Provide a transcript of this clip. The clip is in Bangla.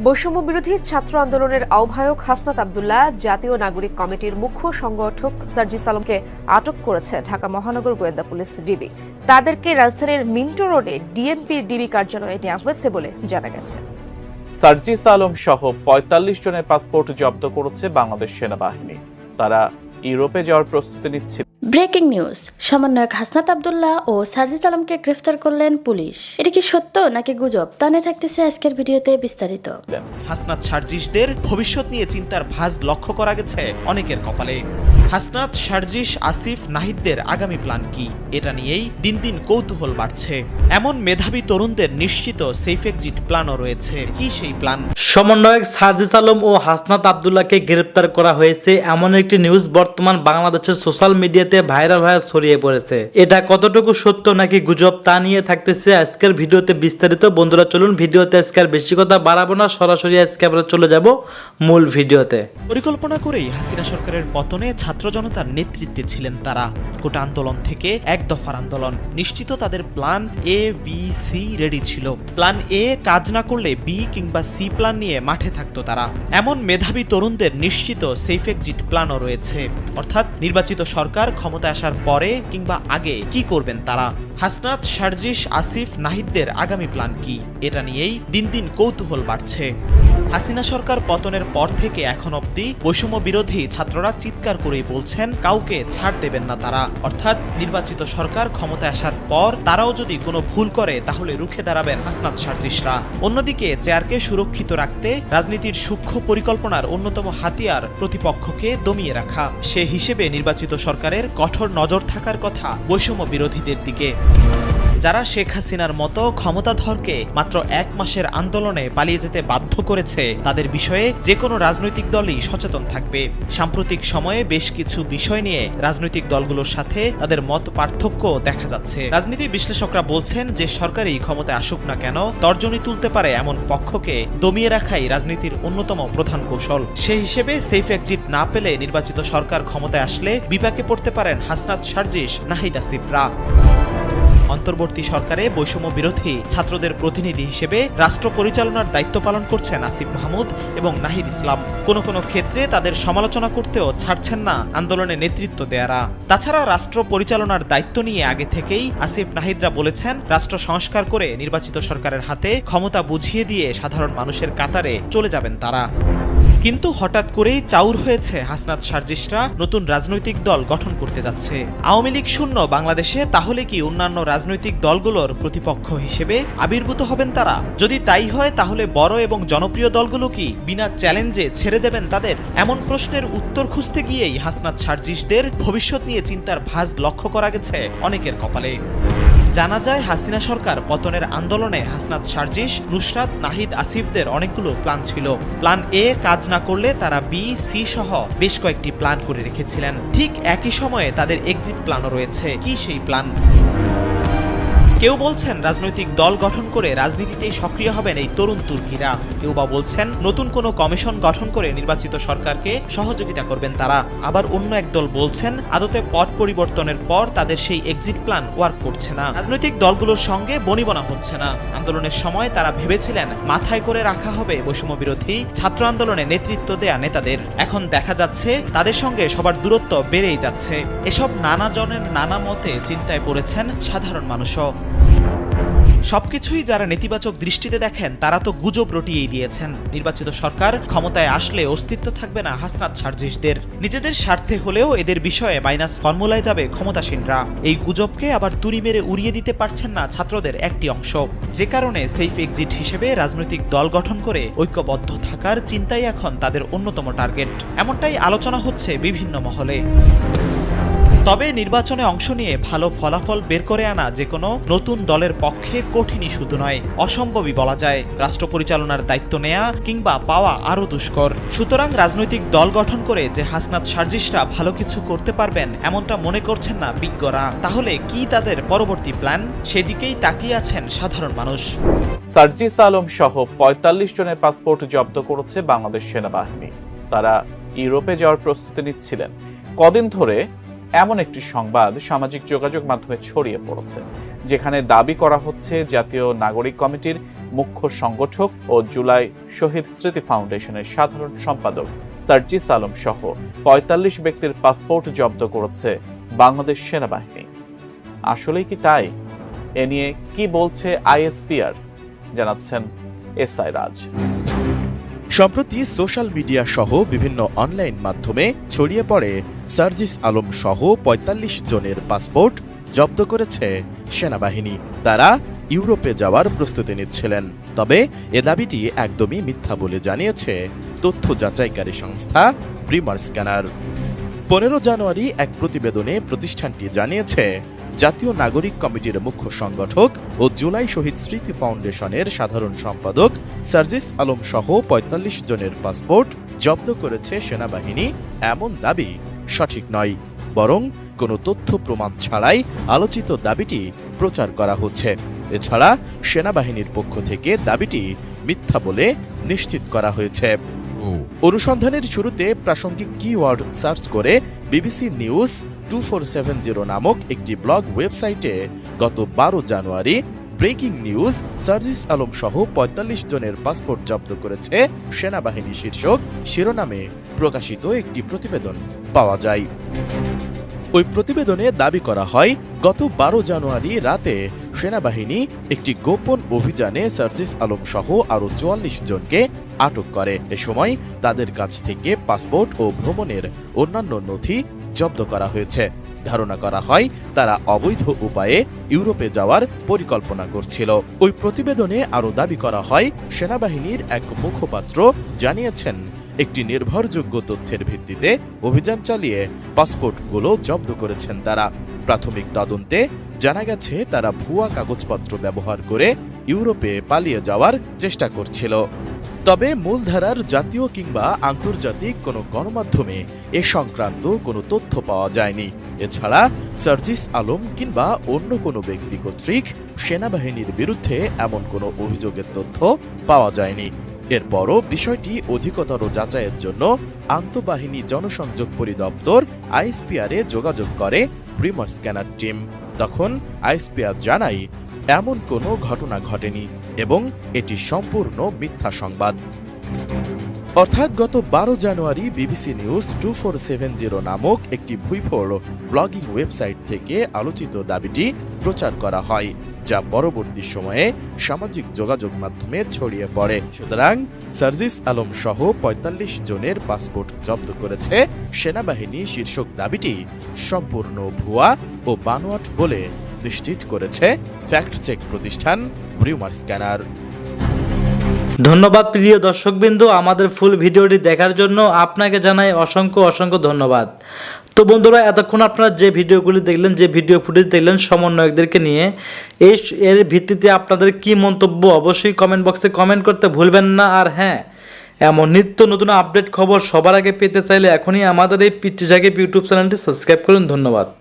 বৈষম্য বিরোধী ছাত্র আন্দোলনের আহ্বায়ক হাসনাত আব্দুল্লাহ জাতীয় নাগরিক কমিটির মুখ্য সংগঠক সার্জিস আলমকে আটক করেছে ঢাকা মহানগর গোয়েন্দা পুলিশ ডিবি। তাদেরকে রাজধানীর মিন্টো রোডে ডিএনপির ডিবি কার্যালয়ে নেওয়া হয়েছে বলে জানা গেছে। সার্জিস আলম সহ ৪৫ জনের পাসপোর্ট জব্দ করেছে বাংলাদেশ সেনাবাহিনী। তারা ইউরোপে যাওয়ার প্রস্তুতি নিচ্ছে। ব্রেকিং নিউজ, সমন্বয়ক হাসনাত আব্দুল্লাহ ও সার্জিস আলমকে গ্রেফতার করলেন পুলিশ। এটা কি সত্য নাকি গুজব, তা নিয়ে থাকতেছে আজকের ভিডিওতে বিস্তারিত। হাসনাত সার্জিসদের ভবিষ্যৎ নিয়ে চিন্তার ভাঁজ লক্ষ্য করা গেছে অনেকের কপালে। হাসনাত, সার্জিস, আসিফ, নাহিদদের আগামী প্ল্যান কি, এটা নিয়েই দিন দিন কৌতূহল বাড়ছে। এমন মেধাবী তরুণদের নিশ্চিত সেফ এক্সিট প্ল্যানও রয়েছে। কি সেই প্ল্যান? সমন্বয়ক সার্জিস আলম ও হাসনাত আব্দুল্লাহকে গ্রেফতার করা হয়েছে এমন একটি নিউজ বর্তমান বাংলাদেশের সোশ্যাল মিডিয়াতে ভাইরাল হয়ে ছড়িয়ে পড়েছে। এটা কতটুকু সত্য নাকি গুজব, তা নিয়ে থাকতেছে আজকের ভিডিওতে বিস্তারিত। বন্ধুরা চলুন ভিডিওতে আজকের বেশি কথা বাড়াবো না, সরাসরি আজকে আমরা চলে যাব মূল ভিডিওতে। পরিকল্পনা করেই হাসিনা সরকারের পতনে ছাত্র জনতার নেতৃত্বে ছিলেন তারা। কোটা আন্দোলন থেকে এক দফার আন্দোলন, নিশ্চিত তাদের plan A, B, C ready ছিল। প্ল্যান এ কাজ না করলে বি কিংবা সি প্ল্যান নিয়ে মাঠে থাকতো তারা। এমন মেধাবী তরুণদের নিশ্চিত সেফ এক্সিট প্ল্যানও রয়েছে, অর্থাৎ নির্বাচিত সরকার ক্ষমতায় আসার পরে কিংবা আগে কি করবেন তারা। হাসনাত, সার্জিস, আসিফ, নাহিদদের আগামী প্ল্যান কি, এটা নিয়েই দিন দিন কৌতূহল বাড়ছে। হাসিনা সরকার পতনের পর থেকে এখন অবধি বৈষম্য বিরোধী ছাত্ররা চিৎকার করেই বলছেন কাউকে ছাড় দেবেন না তারা, অর্থাৎ নির্বাচিত সরকার ক্ষমতায় আসার পর তারাও যদি কোনো ভুল করে তাহলে রুখে দাঁড়াবেন হাসনাত, সার্জিসরা। অন্যদিকে চেয়ারকে সুরক্ষিত রাখতে রাজনীতির সূক্ষ্ম পরিকল্পনার অন্যতম হাতিয়ার প্রতিপক্ষকে দমিয়ে রাখা। সে হিসেবে নির্বাচিত সরকারের কঠোর নজর থাকার কথা বৈষম্য বিরোধীদের দিকে। যারা শেখ হাসিনার মতো ক্ষমতাধরকে মাত্র ১ মাসের আন্দোলনে পালিয়ে যেতে বাধ্য করেছে, তাদের বিষয়ে যে কোনো রাজনৈতিক দলই সচেতন থাকবে। সাম্প্রতিক সময়ে বেশ কিছু বিষয় নিয়ে রাজনৈতিক দলগুলোর সাথে তাদের মত পার্থক্য দেখা যাচ্ছে। রাজনীতি বিশ্লেষকরা বলছেন যে সরকারই ক্ষমতায় আসুক না কেন, তর্জনী তুলতে পারে এমন পক্ষকে দমিয়ে রাখাই রাজনীতির অন্যতম প্রধান কৌশল। সেই হিসেবে সেফ এক্সিট না পেলে নির্বাচিত সরকার ক্ষমতায় আসলে বিপাকে পড়তে পারেন হাসনাত, সার্জিস, নাহিদ, আসিফরা। অন্তর্বর্তী সরকারে বৈষম্য বিরোধী ছাত্রদের প্রতিনিধি হিসেবে রাষ্ট্র পরিচালনার দায়িত্ব পালন করছেন আসিফ মাহমুদ এবং নাহিদ ইসলাম। কোনো কোনো ক্ষেত্রে তাদের সমালোচনা করতেও ছাড়ছেন না আন্দোলনে নেতৃত্ব দেয়ারা। তাছাড়া রাষ্ট্র পরিচালনার দায়িত্ব নিয়ে আগে থেকেই আসিফ, নাহিদরা বলেছেন রাষ্ট্র সংস্কার করে নির্বাচিত সরকারের হাতে ক্ষমতা বুঝিয়ে দিয়ে সাধারণ মানুষের কাতারে চলে যাবেন তারা। কিন্তু হঠাৎ করেই চাউর হয়েছে হাসনাত, সার্জিসরা নতুন রাজনৈতিক দল গঠন করতে যাচ্ছে। আওয়ামী লীগ শূন্য বাংলাদেশে তাহলে কি অন্যান্য রাজনৈতিক দলগুলোর প্রতিপক্ষ হিসেবে আবির্ভূত হবেন তারা? যদি তাই হয় তাহলে বড় এবং জনপ্রিয় দলগুলো কি বিনা চ্যালেঞ্জে ছেড়ে দেবেন তাদের? এমন প্রশ্নের উত্তর খুঁজতে গিয়েই হাসনাত, সার্জিসদের ভবিষ্যৎ নিয়ে চিন্তার ভাঁজ লক্ষ্য করা গেছে অনেকের কপালে। জানা যায় হাসিনা সরকার পতনের আন্দোলনে হাসনাত, সার্জিস, নুসরাত, নাহিদ, আসিফদের অনেকগুলো প্ল্যান ছিল। প্ল্যান এ কাজ না করলে তারা বি, সি সহ বেশ কয়েকটি প্ল্যান করে রেখেছিলেন। ঠিক একই সময়ে তাদের এক্সিট প্ল্যানও রয়েছে। কি সেই প্ল্যান? কেউ বলছেন রাজনৈতিক দল গঠন করে রাজনীতিতেই সক্রিয় হবেন এই তরুণ তুর্কিরা। কেউ বা বলছেন নতুন কোনো কমিশন গঠন করে নির্বাচিত সরকারকে সহযোগিতা করবেন তারা। আবার অন্য এক দল বলছেন আদতে পট পরিবর্তনের পর তাদের সেই এক্সিট প্ল্যান ওয়ার্ক করছে না, রাজনৈতিক দলগুলোর সঙ্গে বনিবনা হচ্ছে না। আন্দোলনের সময় তারা ভেবেছিলেন মাথায় করে রাখা হবে বৈষম্য বিরোধী ছাত্র আন্দোলনে নেতৃত্ব দেয়া নেতাদের। এখন দেখা যাচ্ছে তাদের সঙ্গে সবার দূরত্ব বেড়েই যাচ্ছে। এসব নানা জনের নানা মতে চিন্তায় পড়েছেন সাধারণ মানুষও। সবকিছুই যারা নেতিবাচক দৃষ্টিতে দেখেন তারা তো গুজব রটিয়েই দিয়েছেন। নির্বাচিত সরকার ক্ষমতায় আসলে অস্তিত্ব থাকবে না হাসনাত, সার্জিসদের। নিজেদের স্বার্থে হলেও এদের বিষয়ে মাইনাস ফর্মুলায় যাবে ক্ষমতাসীনরা। এই গুজবকে আবার তুড়ি মেরে উড়িয়ে দিতে পারছেন না ছাত্রদের একটি অংশ, যে কারণে সেফ এক্সিট হিসেবে রাজনৈতিক দল গঠন করে ঐক্যবদ্ধ থাকার চিন্তাই এখন তাদের অন্যতম টার্গেট। এমনটাই আলোচনা হচ্ছে বিভিন্ন মহলে। তবে নির্বাচনে অংশ নিয়ে ভালো ফলাফল বের করে আনা যে কোনো নতুন দলের পক্ষে কঠিনই শুধু নয়, অসম্ভবই বলা যায়। রাষ্ট্র পরিচালনার দায়িত্ব নেয়া কিংবা পাওয়া আরও দুষ্কর। সুতরাং রাজনৈতিক দল গঠন করে যে হাসনাত, সার্জিসরা ভালো কিছু করতে পারবেন এমনটা মনে করছেন না বিজ্ঞরা। তাহলে কি তাদের পরবর্তী প্ল্যান? সেদিকেই তাকিয়ে আছেন সাধারণ মানুষ। সার্জিস আলম সহ ৪৫ জনের পাসপোর্ট জব্দ করেছে বাংলাদেশ সেনাবাহিনী। তারা ইউরোপে যাওয়ার প্রস্তুতি নিচ্ছিলেন। কদিন ধরে এমন একটি সংবাদ সামাজিক যোগাযোগ মাধ্যমে ছড়িয়ে পড়েছে, যেখানে দাবি করা হচ্ছে জাতীয় নাগরিক কমিটির মুখ্য সংগঠক ও জুলাই শহীদ স্মৃতি ফাউন্ডেশনের সাধারণ সম্পাদক সার্জিস আলম সহ ৪৫ ব্যক্তির পাসপোর্ট জব্দ করেছে বাংলাদেশ সেনাবাহিনী। আসলেই কি তাই? এ নিয়ে কি বলছে আইএসপিআর, জানাচ্ছেন এসআই রাজ। সম্প্রতি সোশ্যাল মিডিয়া সহ বিভিন্ন অনলাইন মাধ্যমে ছড়িয়ে পড়ে সার্জিস আলম সহ ৪৫ জনের পাসপোর্ট জব্দ করেছে সেনাবাহিনী। তারা ইউরোপে যাওয়ার প্রস্তুতি নিচ্ছিলেন। তবে এ দাবিটি একদমই মিথ্যা বলে জানিয়েছে তথ্য যাচাইকারী সংস্থা প্রিমার স্ক্যানার। ১৫ জানুয়ারি এক প্রতিবেদনে প্রতিষ্ঠানটি জানিয়েছে, জাতীয় নাগরিক কমিটির মুখ্য সংগঠক ও জুলাই শহীদ স্মৃতি ফাউন্ডেশনের সাধারণ সম্পাদক সার্জিস আলম সহ ৪৫ জনের পাসপোর্ট জব্দ করেছে সেনাবাহিনী এমন দাবি সঠিক নয়, বরং কোনো তথ্য প্রমাণ ছাড়াই আলোচিত দাবিটি প্রচার করা হচ্ছে। এছাড়া সেনাবাহিনীর পক্ষ থেকে দাবিটি মিথ্যা বলে নিশ্চিত করা হয়েছে। অনুসন্ধানের শুরুতে প্রাসঙ্গিক কিওয়ার্ড সার্চ করে বিবিসি নিউজ 2470 নামক একটি ব্লগ ওয়েবসাইটে গত ১২ জানুয়ারি ব্রেকিং নিউজ সার্জিস আলম সহ ৪৫ জনের পাসপোর্ট জব্দ করেছে সেনাবাহিনী শীর্ষক শিরোনামে প্রকাশিত একটি প্রতিবেদন পাওয়া যায়। ওই প্রতিবেদনে দাবি করা হয়, গত ১২ জানুয়ারি রাতে সেনাবাহিনী একটি গোপন অভিযানে সার্জিস আলম সহ আরও ৪৪ জনকে আটক করে। এ সময় তাদের কাছ থেকে পাসপোর্ট ও ভ্রমণের অন্যান্য নথি জব্দ করা হয়েছে। ধারণা করা হয় তারা অবৈধ উপায়ে ইউরোপে যাওয়ার পরিকল্পনা করছিল। ওই প্রতিবেদনে আরও দাবি করা হয়, সেনাবাহিনীর এক মুখপাত্র জানিয়েছেন, একটি নির্ভরযোগ্য তথ্যের ভিত্তিতে অভিযান চালিয়ে পাসপোর্টগুলো জব্দ করেছেন তারা। প্রাথমিক তদন্তে জানা গেছে তারা ভুয়া কাগজপত্র ব্যবহার করে ইউরোপে পালিয়ে যাওয়ার চেষ্টা করছিল। তবে মূলধারার জাতীয় কিংবা আন্তর্জাতিক কোনো গণমাধ্যমে এ সংক্রান্ত কোনো তথ্য পাওয়া যায়নি। এছাড়া সার্জিস আলম কিংবা অন্য কোনো ব্যক্তি কর্তৃক সেনাবাহিনীর বিরুদ্ধে এমন কোনো অভিযোগের তথ্য পাওয়া যায়নি। এরপরও বিষয়টি অধিকতর যাচাইয়ের জন্য আন্তঃবাহিনী জনসংযোগ পরিদপ্তর আইএসপিআরে যোগাযোগ করে প্রিমার স্ক্যানার টিম। তখন আইএসপিআর জানায়, এমন কোনো ঘটনা ঘটেনি এবং এটি সম্পূর্ণ মিথ্যা সংবাদ। অর্থাৎ গত ১২ জানুয়ারি বিবিসি নিউজ 2470 নামক একটি ভুইফোড় ব্লগিং ওয়েবসাইট থেকে আলোচিত দাবিটি প্রচার করা হয়, যা পরবর্তী সময়ে সামাজিক যোগাযোগ মাধ্যমে ছড়িয়ে পড়ে। সুতরাং সার্জিস আলম সহ ৪৫ জনের পাসপোর্ট জব্দ করেছে সেনাবাহিনী শীর্ষক দাবিটি সম্পূর্ণ ভুয়া ও বানোয়াট বলে নিশ্চিত করেছে ফ্যাক্ট চেক প্রতিষ্ঠান প্রিমার স্ক্যানার। ধন্যবাদ প্রিয় দর্শকবৃন্দ, আমাদের ফুল ভিডিওটি দেখার জন্য আপনাকে জানাই অসংখ্য অসংখ্য ধন্যবাদ। তো বন্ধুরা, এতক্ষণ আপনারা যে ভিডিওগুলি দেখলেন, যে ভিডিও ফুটেজ দেখলেন সমন্বয়কদেরকে নিয়ে, এর ভিত্তিতে আপনাদের কি মন্তব্য অবশ্যই কমেন্ট বক্সে কমেন্ট করতে ভুলবেন না। আর হ্যাঁ, এমন নিত্য নতুন আপডেট খবর সবার আগে পেতে চাইলে এখনই আমাদের এই পিচ্চি জাগিব ইউটিউব চ্যানেলটি সাবস্ক্রাইব করুন। ধন্যবাদ।